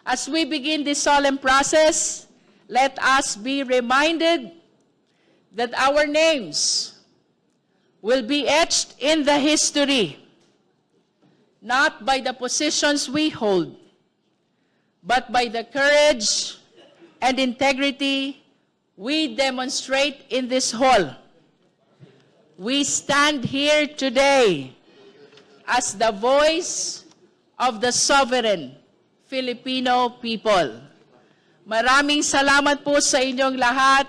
As we begin this solemn process, let us be reminded that our names will be etched in the history, not by the positions we hold, but by the courage and integrity we demonstrate in this hall. We stand here today as the voice of the sovereign Filipino people. Maraming salamat po sa inyong lahat.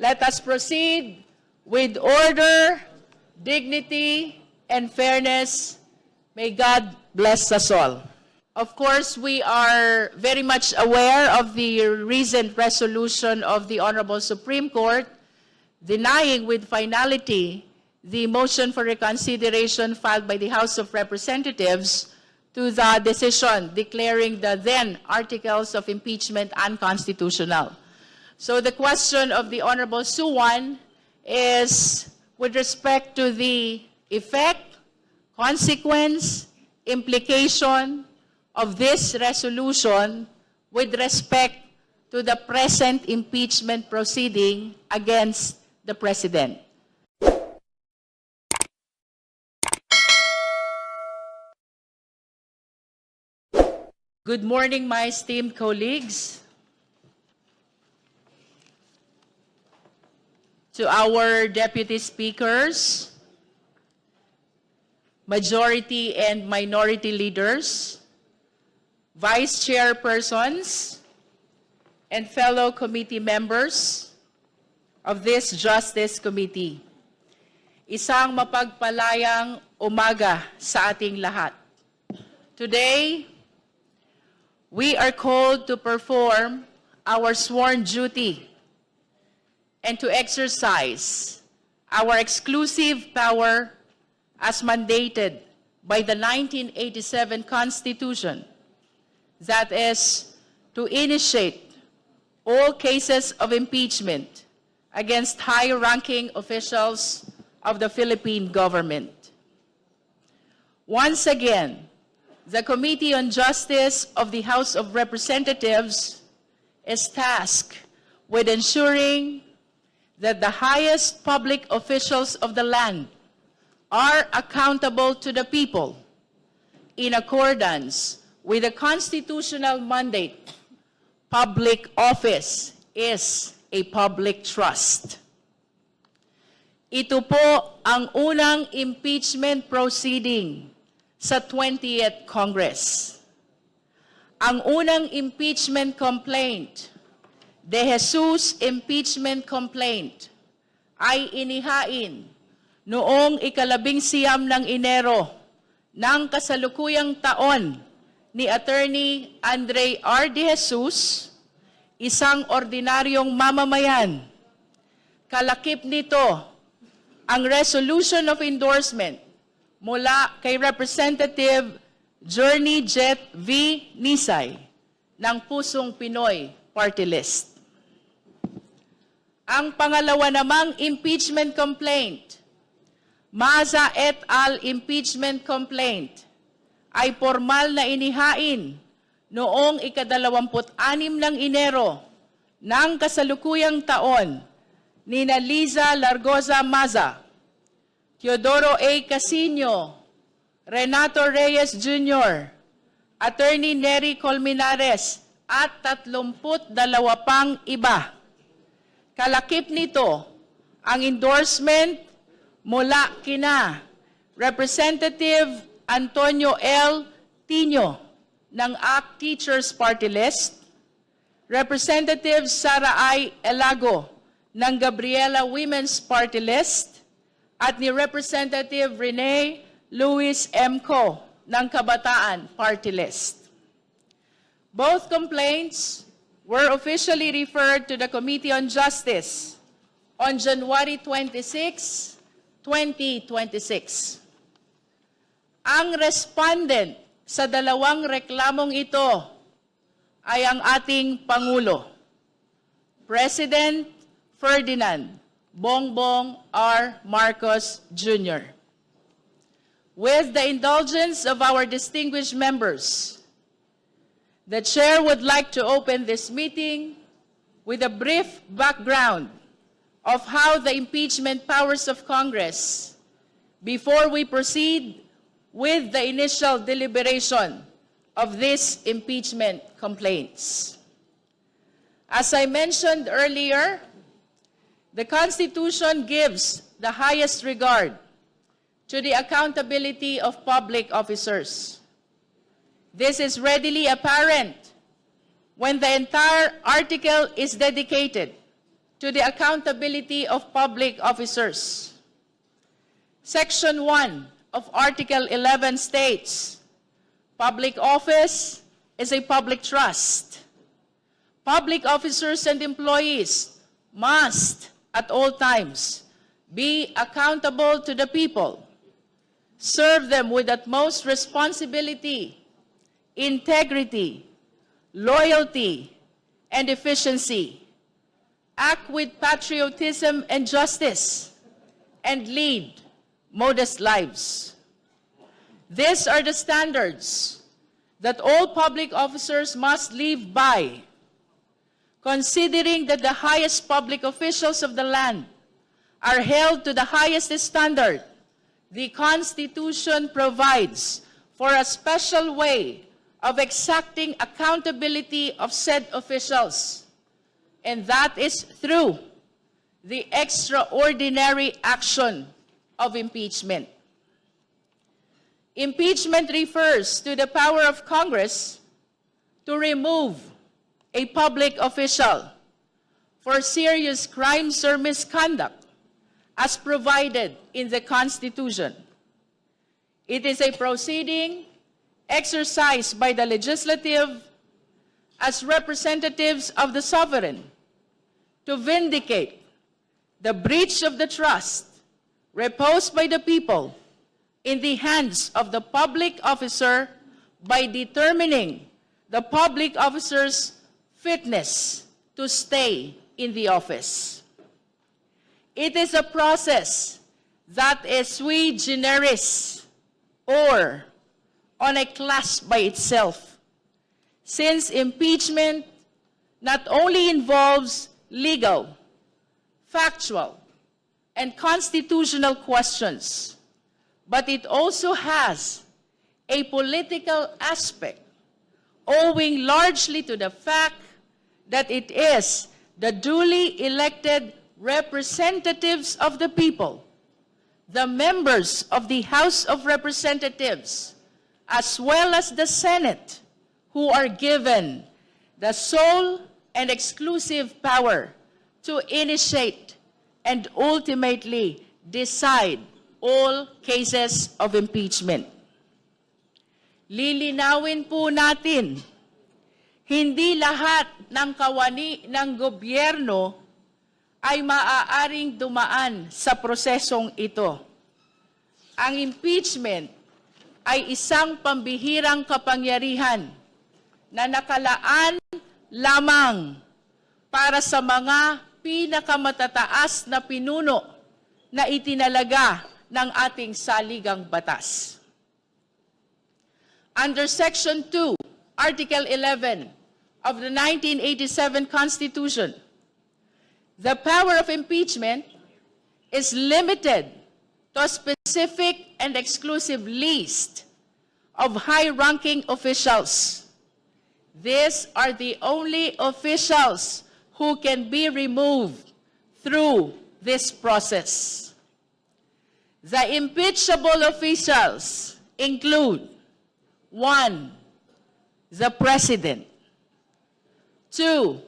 Let us proceed with order, dignity, and fairness. May God bless us all. Of course, we are very much aware of the recent resolution of the Honorable Supreme Court denying with finality the motion for reconsideration filed by the House of Representatives to the decision declaring the then articles of impeachment unconstitutional. So the question of the Honorable Suwan is with respect to the effect, consequence, implication of this resolution with respect to the present impeachment proceeding against the President. Good morning, my esteemed colleagues. To our deputy speakers, majority and minority leaders, vice chairpersons, and fellow committee members of this Justice Committee. Isang mapagpalayang umaga sa ating lahat. Today, we are called to perform our sworn duty and to exercise our exclusive power as mandated by the 1987 Constitution, that is, to initiate all cases of impeachment against high-ranking officials of the Philippine government. Once again, the Committee on Justice of the House of Representatives is tasked with ensuring that the highest public officials of the land are accountable to the people in accordance with the constitutional mandate. Public office is a public trust. Ito po ang unang impeachment proceeding sa 20th Congress. Ang unang impeachment complaint, De Jesus impeachment complaint, ay inihain noong ika-19 ng Enero ng kasalukuyang taon ni Attorney Andre R. De Jesus, isang ordinaryong mamamayan. Kalakip nito ang resolution of endorsement mula kay Representative Journey Jet V. Nisay ng Pusong Pinoy Party List. Ang pangalawa namang impeachment complaint, Maza et al. Impeachment complaint, ay formal na inihain noong ika-26 ng Enero ng kasalukuyang taon ni Liza Largoza Maza, Teodoro A. Casino, Renato Reyes Jr., Attorney Nery Colmenares, at 32 pang iba. Kalakip nito ang endorsement mula kina Representative Antonio L. Tino ng ACT Teachers Party List, Representative Sara I. Elago ng Gabriela Women's Party List, at ni Representative Rene Luis M. Co. ng Kabataan Party List. Both complaints were officially referred to the Committee on Justice on January 26, 2026. Ang respondent sa dalawang reklamong ito ay ang ating Pangulo, President Ferdinand Bongbong R. Marcos Jr. With the indulgence of our distinguished members, The Chair would like to open this meeting with a brief background of how the impeachment powers of Congress before we proceed with the initial deliberation of these impeachment complaints. As I mentioned earlier, the Constitution gives the highest regard to the accountability of public officers. This is readily apparent when the entire article is dedicated to the accountability of public officers. Section 1 of Article 11 states, public office is a public trust. Public officers and employees must, at all times, be accountable to the people, serve them with utmost responsibility, integrity, loyalty, and efficiency, act with patriotism and justice, and lead modest lives. These are the standards that all public officers must live by, considering that the highest public officials of the land are held to the highest standard. The Constitution provides for a special way of exacting accountability of said officials, and that is through the extraordinary action of impeachment. Impeachment refers to the power of Congress to remove a public official for serious crimes or misconduct as provided in the Constitution. It is a proceeding exercised by the legislative as representatives of the sovereign to vindicate the breach of the trust reposed by the people in the hands of the public officer by determining the public officer's fitness to stay in the office. It is a process that is sui generis, or on a class by itself, since impeachment not only involves legal, factual, and constitutional questions, but it also has a political aspect, owing largely to the fact that it is the duly elected representatives of the people, the members of the House of Representatives, as well as the Senate, who are given the sole and exclusive power to initiate and ultimately decide all cases of impeachment. Lilinawin po natin, hindi lahat ng kawani ng gobyerno ay maaaring dumaan sa prosesong ito. Ang impeachment ay isang pambihirang kapangyarihan na nakalaan lamang para sa mga pinakamatataas na pinuno na itinalaga ng ating saligang batas. Under Section 2, Article 11 of the 1987 Constitution, the power of impeachment is limited to a specific and exclusive list of high-ranking officials. These are the only officials who can be removed through this process. The impeachable officials include 1. The President. 2.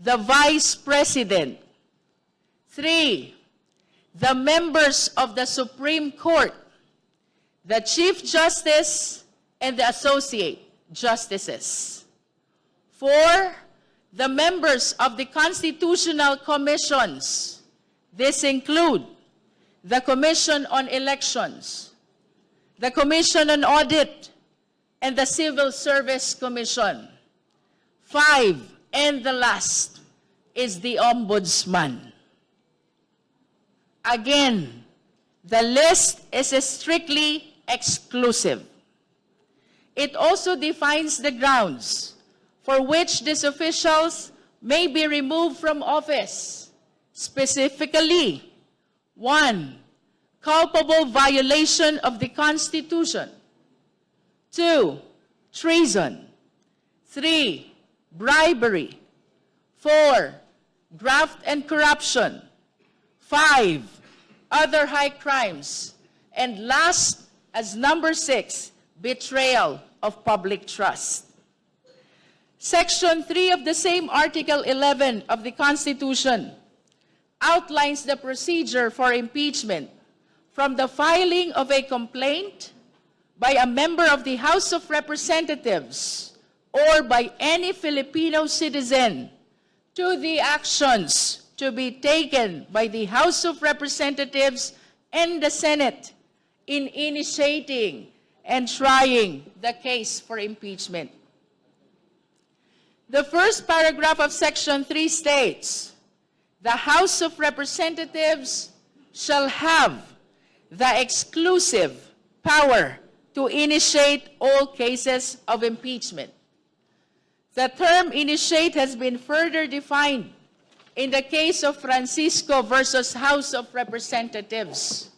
The Vice President. 3. The members of the Supreme Court, the Chief Justice, and the Associate Justices. 4. The members of the Constitutional Commissions. This include the Commission on Elections, the Commission on Audit, and the Civil Service Commission. 5, and the last, is the Ombudsman. Again, the list is strictly exclusive. It also defines the grounds for which these officials may be removed from office. Specifically, 1. Culpable violation of the Constitution. 2. Treason. 3. Bribery. 4. Graft and corruption. 5. Other high crimes. And last, as number 6, betrayal of public trust. Section 3 of the same Article 11 of the Constitution outlines the procedure for impeachment from the filing of a complaint by a member of the House of Representatives or by any Filipino citizen to the actions to be taken by the House of Representatives and the Senate in initiating and trying the case for impeachment. The first paragraph of Section 3 states, the House of Representatives shall have the exclusive power to initiate all cases of impeachment. The term initiate has been further defined in the case of Francisco versus House of Representatives,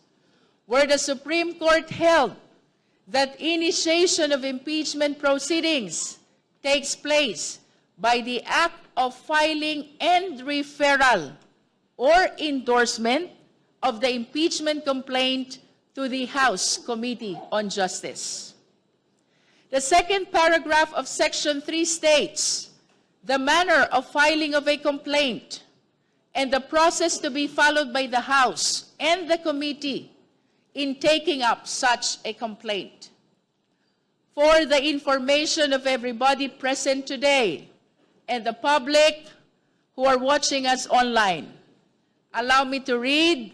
where the Supreme Court held that initiation of impeachment proceedings takes place by the act of filing and referral or endorsement of the impeachment complaint to the House Committee on Justice. The second paragraph of Section 3 states the manner of filing of a complaint and the process to be followed by the House and the committee in taking up such a complaint. For the information of everybody present today and the public who are watching us online, allow me to read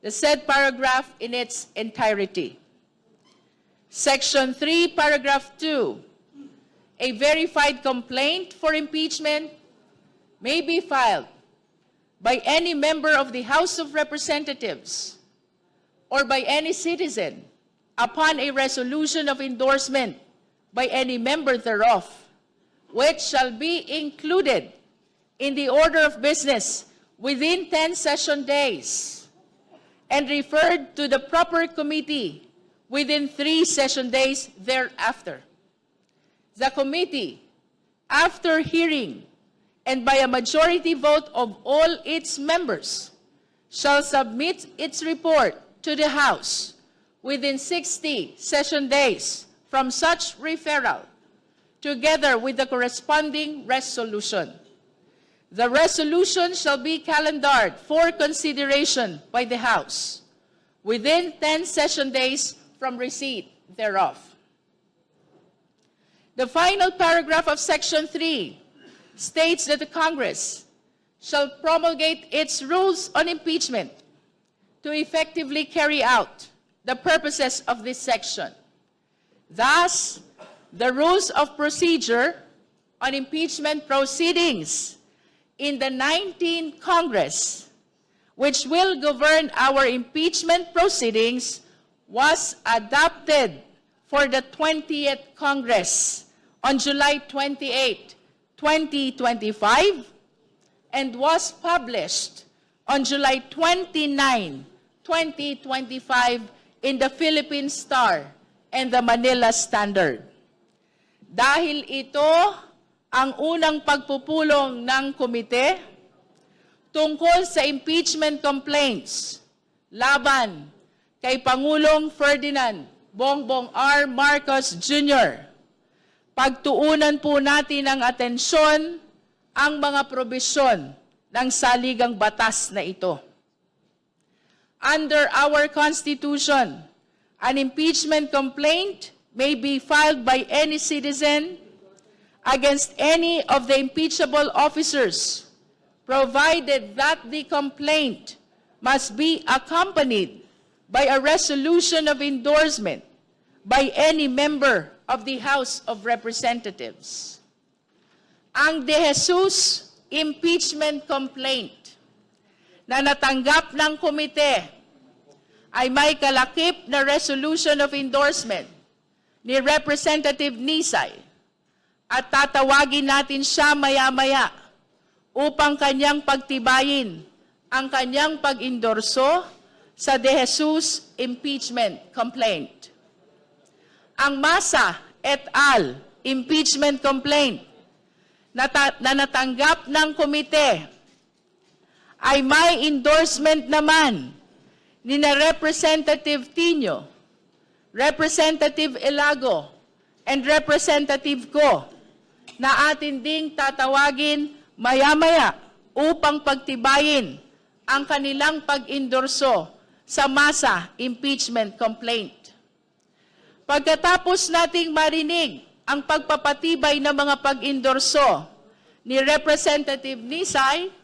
the said paragraph in its entirety. Section 3, paragraph 2, a verified complaint for impeachment may be filed by any member of the House of Representatives or by any citizen upon a resolution of endorsement by any member thereof, which shall be included in the order of business within 10 session days and referred to the proper committee within 3 session days thereafter. The committee, after hearing and by a majority vote of all its members, shall submit its report to the House within 60 session days from such referral, together with the corresponding resolution. The resolution shall be calendared for consideration by the House within 10 session days from receipt thereof. The final paragraph of Section 3 states that the Congress shall promulgate its rules on impeachment to effectively carry out the purposes of this section. Thus, the rules of procedure on impeachment proceedings in the 19th Congress, which will govern our impeachment proceedings, was adopted for the 20th Congress on July 28, 2025, and was published on July 29, 2025 in the Philippine Star and the Manila Standard. Dahil ito ang unang pagpupulong ng komite tungkol sa impeachment complaints laban kay Pangulong Ferdinand Bongbong R. Marcos Jr., pagtuunan po natin ng atensyon ang mga probisyon ng saligang batas na ito. Under our Constitution, an impeachment complaint may be filed by any citizen against any of the impeachable officers, provided that the complaint must be accompanied by a resolution of endorsement by any member of the House of Representatives. Ang De Jesus impeachment complaint na natanggap ng komite ay may kalakip na resolution of endorsement ni Representative Nisay at tatawagin natin siya maya-maya upang kanyang pagtibayin ang kanyang pag-endorso sa De Jesus impeachment complaint. Ang Masa et al. Impeachment complaint na natanggap ng komite ay may endorsement naman ni na Representative Tino, Representative Elago, and Representative Go na atin ding tatawagin maya-maya upang pagtibayin ang kanilang pag-endorso sa Masa impeachment complaint. Pagkatapos nating marinig ang pagpapatibay ng mga pag-endorso ni Representative Nisay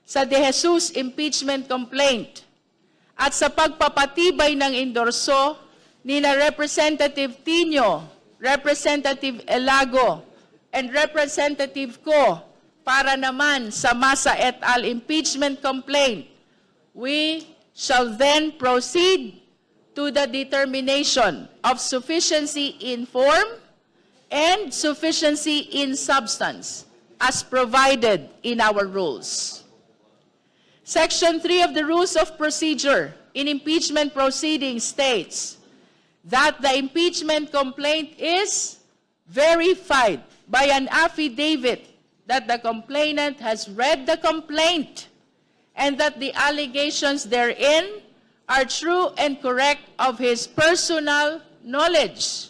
sa De Jesus impeachment complaint at sa pagpapatibay ng endorso ni na Representative Tino, Representative Elago, and Representative Ko para naman sa Masa et al. Impeachment complaint, we shall then proceed to the determination of sufficiency in form and sufficiency in substance as provided in our rules. Section 3 of the Rules of Procedure in Impeachment Proceedings states that the impeachment complaint is verified by an affidavit that the complainant has read the complaint and that the allegations therein are true and correct of his personal knowledge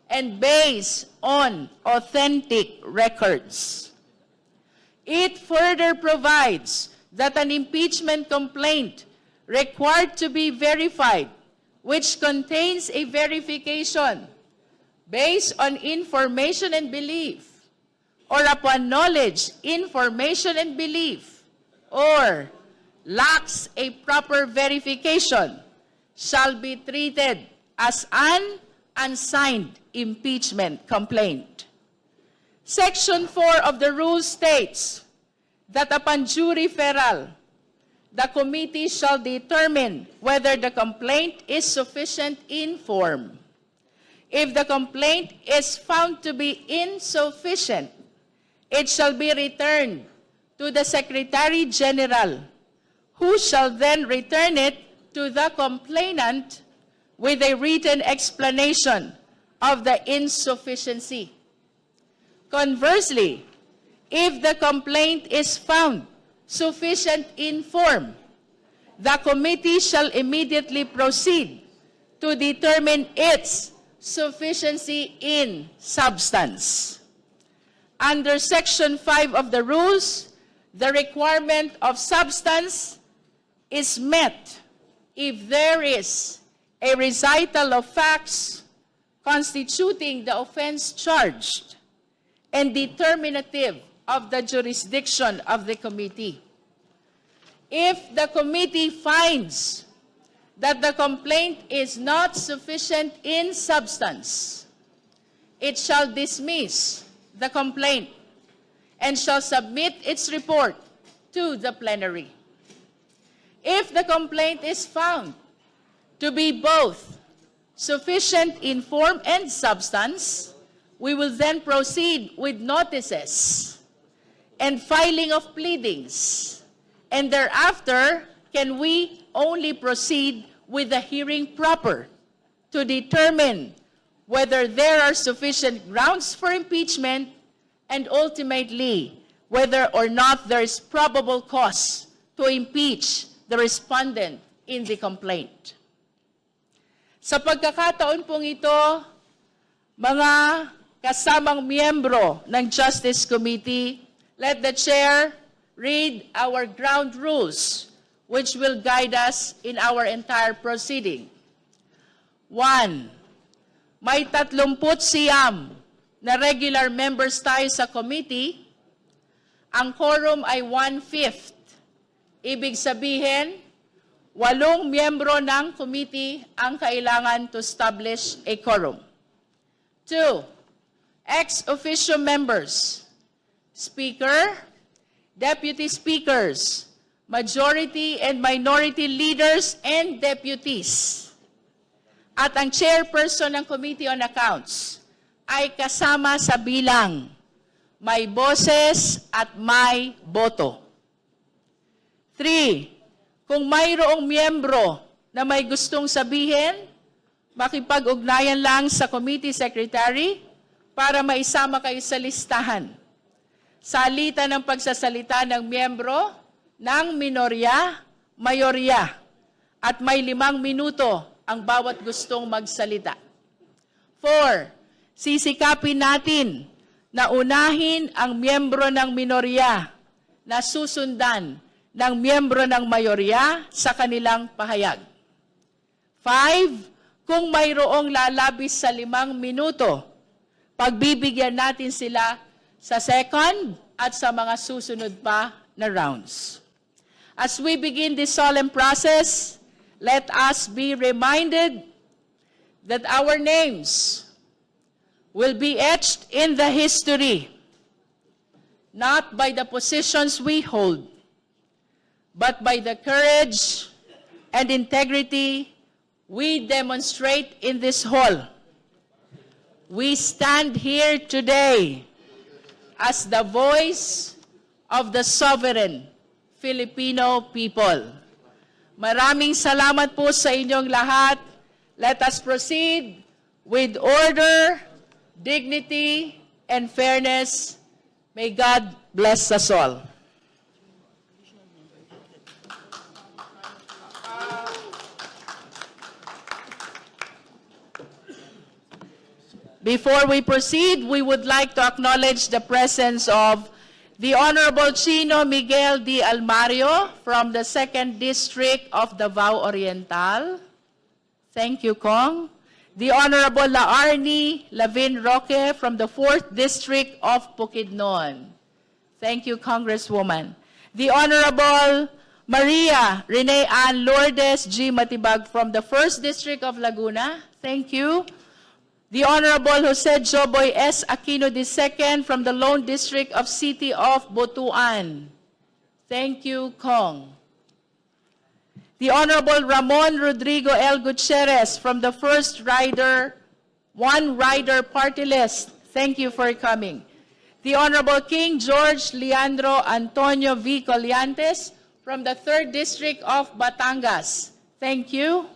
and based on authentic records. It further provides that an impeachment complaint required to be verified, which contains a verification based on information and belief, or upon knowledge, information, and belief, or lacks a proper verification, shall be treated as an unsigned impeachment complaint. Section 4 of the rule states that upon due referral, the committee shall determine whether the complaint is sufficient in form. If the complaint is found to be insufficient, it shall be returned to the Secretary General, who shall then return it to the complainant with a written explanation of the insufficiency. Conversely, if the complaint is found sufficient in form, the committee shall immediately proceed to determine its sufficiency in substance. Under Section 5 of the rules, the requirement of substance is met if there is a recital of facts constituting the offense charged and determinative of the jurisdiction of the committee. If the committee finds that the complaint is not sufficient in substance, it shall dismiss the complaint and shall submit its report to the plenary. If the complaint is found to be both sufficient in form and substance, we will then proceed with notices and filing of pleadings, and thereafter can we only proceed with the hearing proper to determine whether there are sufficient grounds for impeachment and ultimately whether or not there is probable cause to impeach the respondent in the complaint. Sa pagkakataon pong ito, mga kasamang miyembro ng Justice Committee, let the Chair read our ground rules which will guide us in our entire proceeding. 1. May 39 na regular members tayo sa committee. Ang quorum ay 1/5. Ibig sabihin, 8 miyembro ng committee ang kailangan to establish a quorum. 2. Ex officio members, Speaker, Deputy Speakers, Majority and Minority Leaders and Deputies. At ang Chairperson ng Committee on Accounts ay kasama sa bilang. May boses at may boto. 3. Kung mayroong miyembro na may gustong sabihin, makipag-ugnayan lang sa committee secretary para maisama kayo sa listahan. Salita ng pagsasalita ng miyembro ng minorya, mayorya, at may 5 minuto ang bawat gustong magsalita. 4. Sisikapin natin na unahin ang miyembro ng minorya na susundan ng miyembro ng mayorya sa kanilang pahayag. 5. Kung mayroong lalabis sa 5 minuto, pagbibigyan natin sila sa second at sa mga susunod pa na rounds. As we begin this solemn process, let us be reminded that our names will be etched in the history, not by the positions we hold, but by the courage and integrity we demonstrate in this hall. We stand here today as the voice of the sovereign Filipino people. Maraming salamat po sa inyong lahat. Let us proceed with order, dignity, and fairness. May God bless us all. Before we proceed, we would like to acknowledge the presence of the Honorable Chino Miguel D. Almario from the 2nd District of Davao Oriental. Thank you, Kong. The Honorable Laarni Lavin Roque from the 4th District of Bukidnon. Thank you, Congresswoman. The Honorable Maria Rene Ann Lourdes G. Matibag from the 1st District of Laguna. Thank you. The Honorable Jose Joboy S. Aquino II from the Lone District of City of Butuan. Thank you, Kong. The Honorable Ramon Rodrigo L. Gutierrez from the One Rider Party List. Thank you for coming. The Honorable King George Leandro Antonio V. Colliantes from the 3rd District of Batangas. Thank you.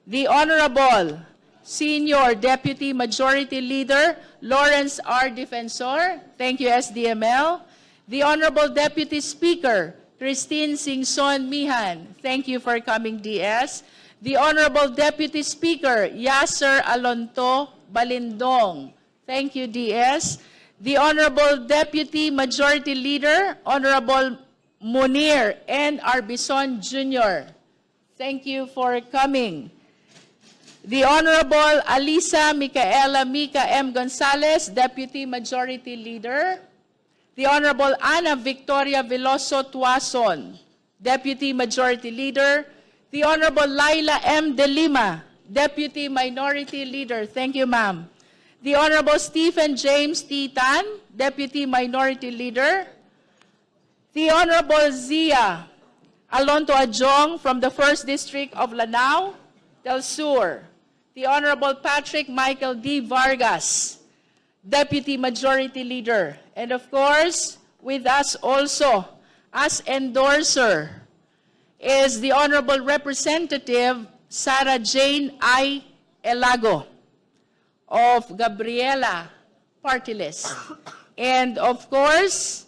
The Honorable Senior Deputy Majority Leader Lawrence R. Defensor. Thank you, SDML. The Honorable Deputy Speaker Christine Singson Mihan. Thank you for coming, DS. The Honorable Deputy Speaker Yasser Alonto Balindong. Thank you, DS. The Honorable Deputy Majority Leader Honorable Munir N. Arbison Jr. Thank you for coming. The Honorable Alisa Micaela Mica M. Gonzalez, Deputy Majority Leader. The Honorable Ana Victoria Veloso Tuason, Deputy Majority Leader. The Honorable Laila M. De Lima, Deputy Minority Leader. Thank you, ma'am. The Honorable Stephen James T. Tan, Deputy Minority Leader. The Honorable Zia Alonto Adjong from the 1st District of Lanao del Sur. The Honorable Patrick Michael D. Vargas, Deputy Majority Leader. And of course, with us also as endorser is the Honorable Representative Sarah Jane I. Elago of Gabriela Party List. And of course,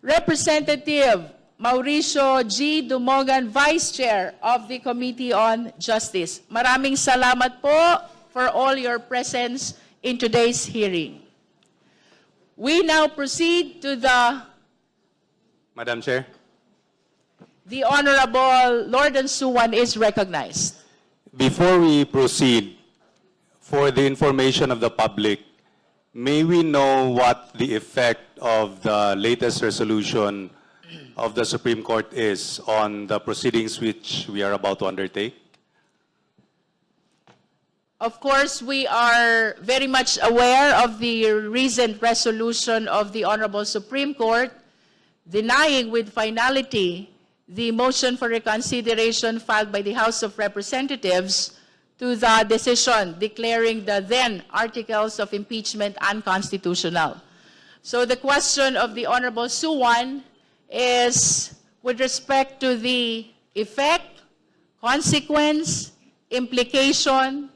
Representative Mauricio G. Dumogan, Vice Chair of the Committee on Justice. Maraming salamat po for all your presence in today's hearing. We now proceed to the... Madam Chair. The Honorable Lord Suwan is recognized. Before we proceed, for the information of the public, may we know what the effect of the latest resolution of the Supreme Court is on the proceedings which we are about to undertake? Of course, we are very much aware of the recent resolution of the Honorable Supreme Court denying with finality the motion for reconsideration filed by the House of Representatives to the decision declaring the then articles of impeachment unconstitutional. So the question of the Honorable Suwan is with respect to the effect, consequence, implication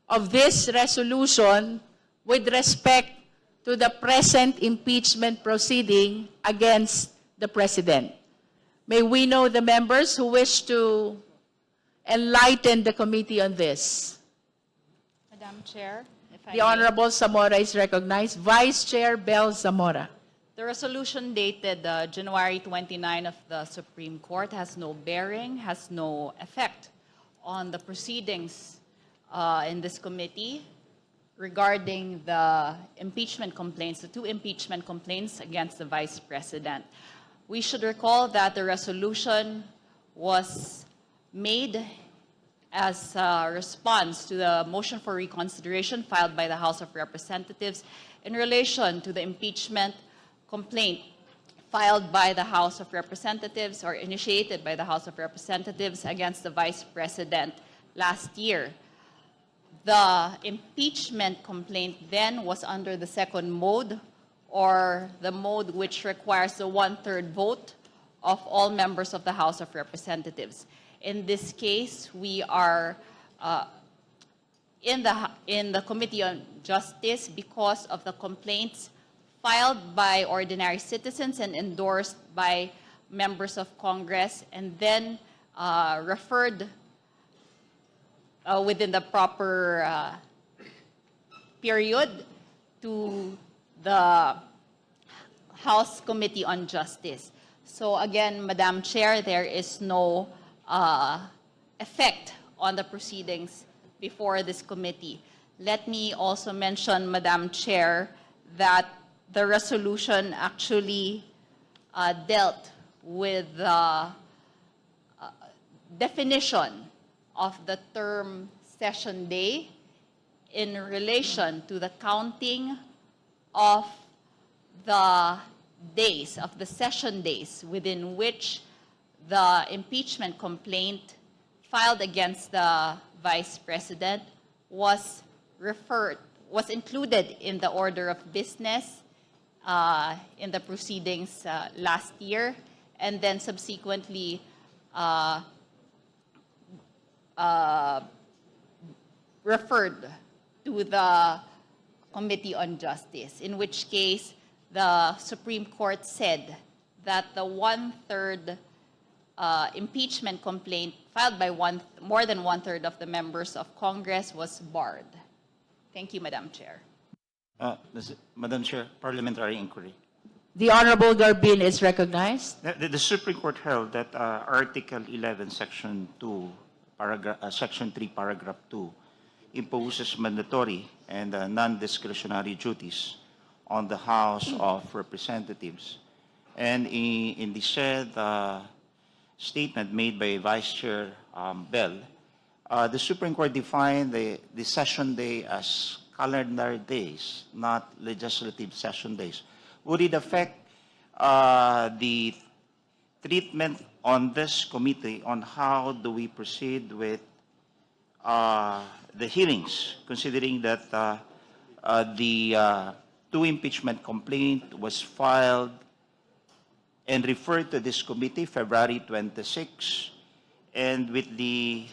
of this resolution with respect to the present impeachment proceeding against the President. May we know the members who wish to enlighten the committee on this. Madam Chair, if I The may. Honorable Zamora is recognized. Vice Chair Bel Zamora. The resolution dated January 29 of the Supreme Court has no bearing, has no effect on the proceedings in this committee regarding the impeachment complaints, the two impeachment complaints against the Vice President. We should recall that the resolution was made as a response to the motion for reconsideration filed by the House of Representatives in relation to the impeachment complaint filed by the House of Representatives or initiated by the House of Representatives against the Vice President last year. The impeachment complaint then was under the second mode, or the mode which requires the one-third vote of all members of the House of Representatives. In this case, we are in the Committee on Justice because of the complaints filed by ordinary citizens and endorsed by members of Congress, and then referred within the proper period to the House Committee on Justice. So again, Madam Chair, there is no effect on the proceedings before this committee. Let me also mention, Madam Chair, that the resolution actually dealt with the definition of the term session day in relation to the counting of the days, of the session days within which the impeachment complaint filed against the Vice President was included in the order of business in the proceedings last year, and then subsequently referred to the Committee on Justice, in which case the Supreme Court said that the one-third impeachment complaint filed by more than one-third of the members of Congress was barred. Thank you, Madam Chair. Madam Chair, parliamentary inquiry. The Honorable Garbin is recognized. The Supreme Court held that Article 11, Section 2, Section 3, Paragraph 2 imposes mandatory and non-discretionary duties on the House of Representatives. And in the said statement made by Vice Chair Bell, the Supreme Court defined the session day as calendar days, not legislative session days. Would it affect the treatment on this committee on how do we proceed with the hearings, considering that the two impeachment complaint was filed and referred to this committee February 26, and with the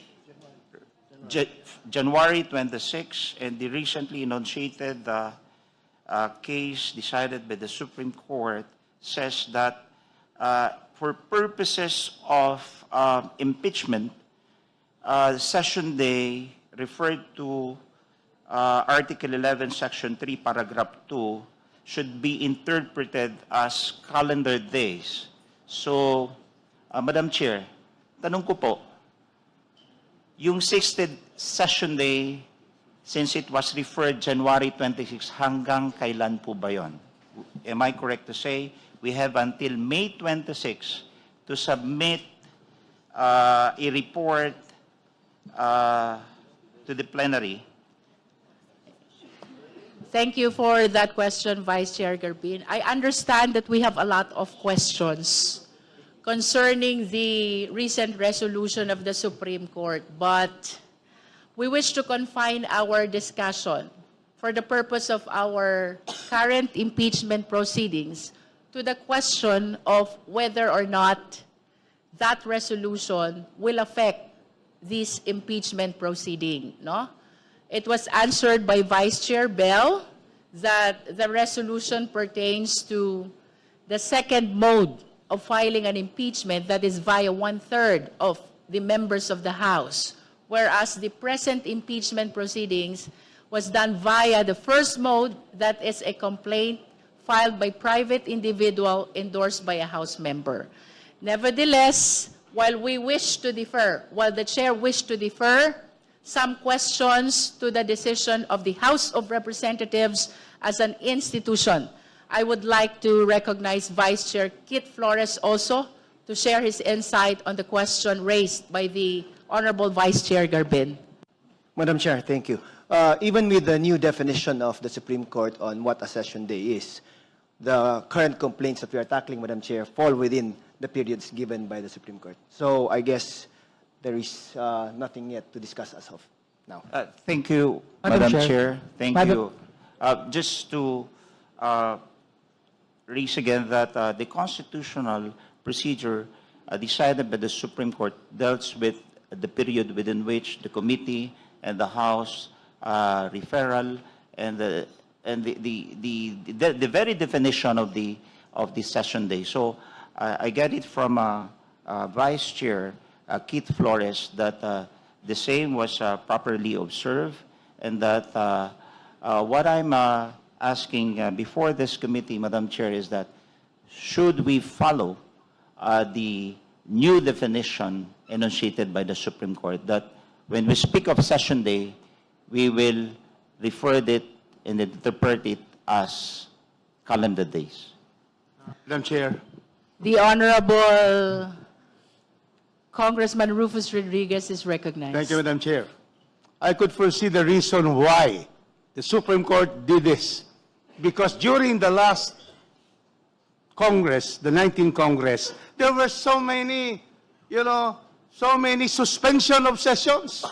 January 26 and the recently enunciated case decided by the Supreme Court says that for purposes of impeachment, session day referred to Article 11, Section 3, Paragraph 2 should be interpreted as calendar days. So, Madam Chair, tanong ko po, yung 6th session day, since it was referred January 26, hanggang kailan po ba yun? Am I correct to say we have until May 26 to submit a report to the plenary? Thank you for that question, Vice Chair Garbin. I understand that we have a lot of questions concerning the recent resolution of the Supreme Court, but we wish to confine our discussion for the purpose of our current impeachment proceedings to the question of whether or not that resolution will affect this impeachment proceeding, no? It was answered by Vice Chair Bell that the resolution pertains to the second mode of filing an impeachment, that is via 1/3 of the members of the House, whereas the present impeachment proceedings was done via the first mode, that is a complaint filed by private individual endorsed by a House member. Nevertheless, while the chair wished to defer some questions to the decision of the House of Representatives as an institution, I would like to recognize Vice Chair Kit Flores also to share his insight on the question raised by the Honorable Vice Chair Garbin. Madam Chair, thank you. Even with the new definition of the Supreme Court on what a session day is, the current complaints that we are tackling, Madam Chair, fall within the periods given by the Supreme Court. So I guess there is nothing yet to discuss as of now. Thank you, Madam Madam Chair. Chair. Thank Madam- you. Just to raise again that the constitutional procedure decided by the Supreme Court deals with the period within which the committee and the House referral and the very definition of the session day. So I get it from Vice Chair Keith Flores that the same was properly observed, and that what I'm asking before this committee, Madam Chair, is that should we follow the new definition enunciated by the Supreme Court, that when we speak of session day, we will refer it and interpret it as calendar days. Madam Chair. The Honorable Congressman Rufus Rodriguez is recognized. Thank you, Madam Chair. I could foresee the reason why the Supreme Court did this. Because during the last Congress, the 19th Congress, there were so many, so many suspension of sessions.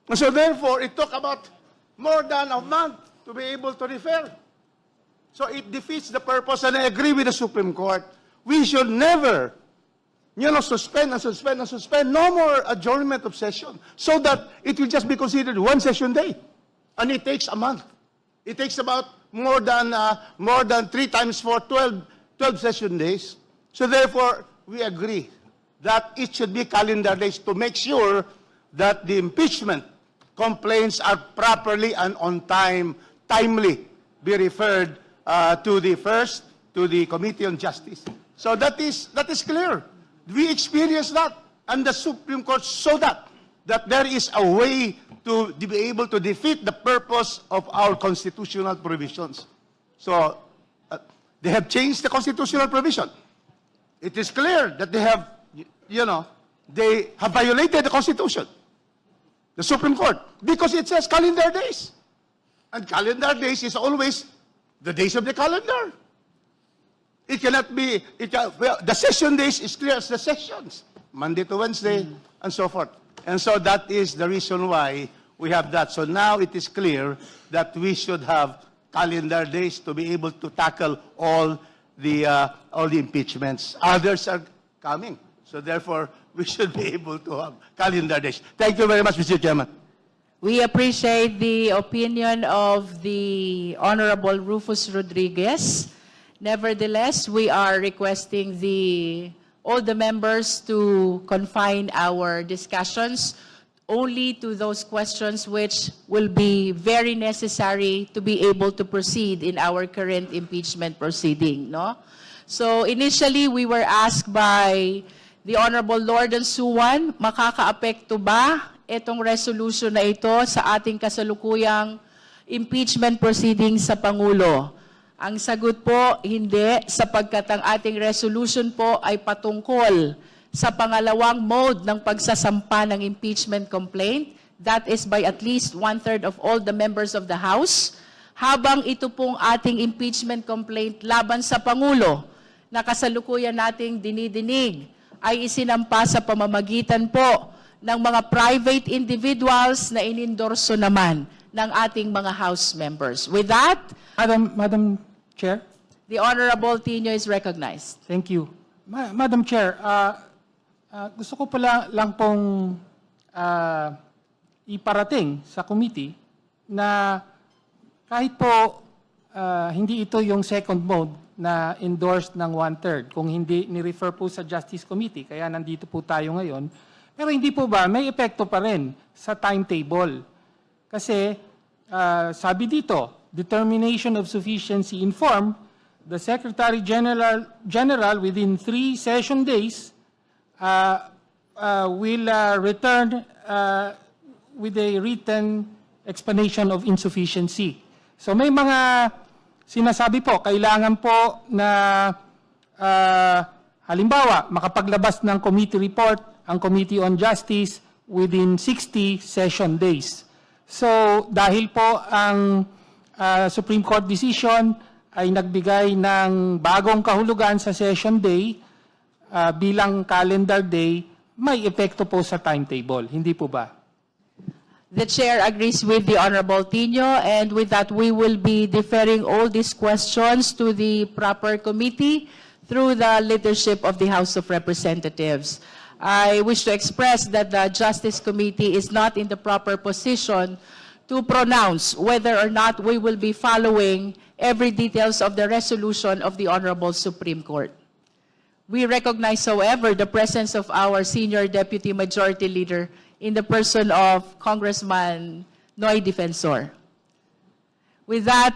And so therefore, it took about more than a month to be able to refer. So it defeats the purpose, and I agree with the Supreme Court. We should never, suspend and suspend and suspend. No more adjournment of session, so that it will just be considered one session day. And it takes a month. It takes about more than 3 times 4, 12 session days. So therefore, we agree that it should be calendar days to make sure that the impeachment complaints are properly and on time, timely, be referred to the Committee on Justice. So that is clear. We experienced that, and the Supreme Court saw that there is a way to be able to defeat the purpose of our constitutional provisions. So they have changed the constitutional provision. It is clear that they have, they have violated the Constitution, the Supreme Court, because it says calendar days. And calendar days is always the days of the calendar. It cannot be, the session days is clear as the sessions, Monday to Wednesday, and so forth. And so that is the reason why we have that. So now it is clear that we should have calendar days to be able to tackle all the impeachments. Others are coming. So therefore, we should be able to have calendar days. Thank you very much, Mr. Chairman. We appreciate the opinion of the Honorable Rufus Rodriguez. Nevertheless, we are requesting all the members to confine our discussions only to those questions which will be very necessary to be able to proceed in our current impeachment proceeding, no? So initially, we were asked by the Honorable Lord and Suwan, makakaapekto ba itong resolution na ito sa ating kasalukuyang impeachment proceedings sa Pangulo? Ang sagot po, hindi, sapagkat ang ating resolution po ay patungkol sa pangalawang mode ng pagsasampa ng impeachment complaint. That is by at least 1/3 of all the members of the House. Habang ito pong ating impeachment complaint laban sa Pangulo na kasalukuyan nating dinidinig ay isinampa sa pamamagitan po ng mga private individuals na inendorso naman ng ating mga House members. With that, Madam Chair, the Honorable Tino is recognized. thank you. Madam Chair, gusto ko pala lang pong iparating sa committee na kahit po hindi ito yung second mode na endorsed ng 1/3, kung hindi ni-refer po sa Justice Committee, kaya nandito po tayo ngayon, pero hindi po ba may epekto pa rin sa timetable? Kasi sabi dito, determination of sufficiency in form, the Secretary General within 3 session days will return with a written explanation of insufficiency. So may mga sinasabi po, kailangan po na halimbawa, makapaglabas ng committee report ang Committee on Justice within 60 session days. So dahil po ang Supreme Court decision ay nagbigay ng bagong kahulugan sa session day bilang calendar day, may epekto po sa timetable. Hindi po ba? The Chair agrees with the Honorable Tino, and with that, we will be deferring all these questions to the proper committee through the leadership of the House of Representatives. I wish to express that the Justice Committee is not in the proper position to pronounce whether or not we will be following every details of the resolution of the Honorable Supreme Court. We recognize, however, the presence of our Senior Deputy Majority Leader in the person of Congressman Noy Defensor. With that,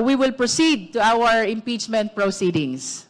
we will proceed to our impeachment proceedings.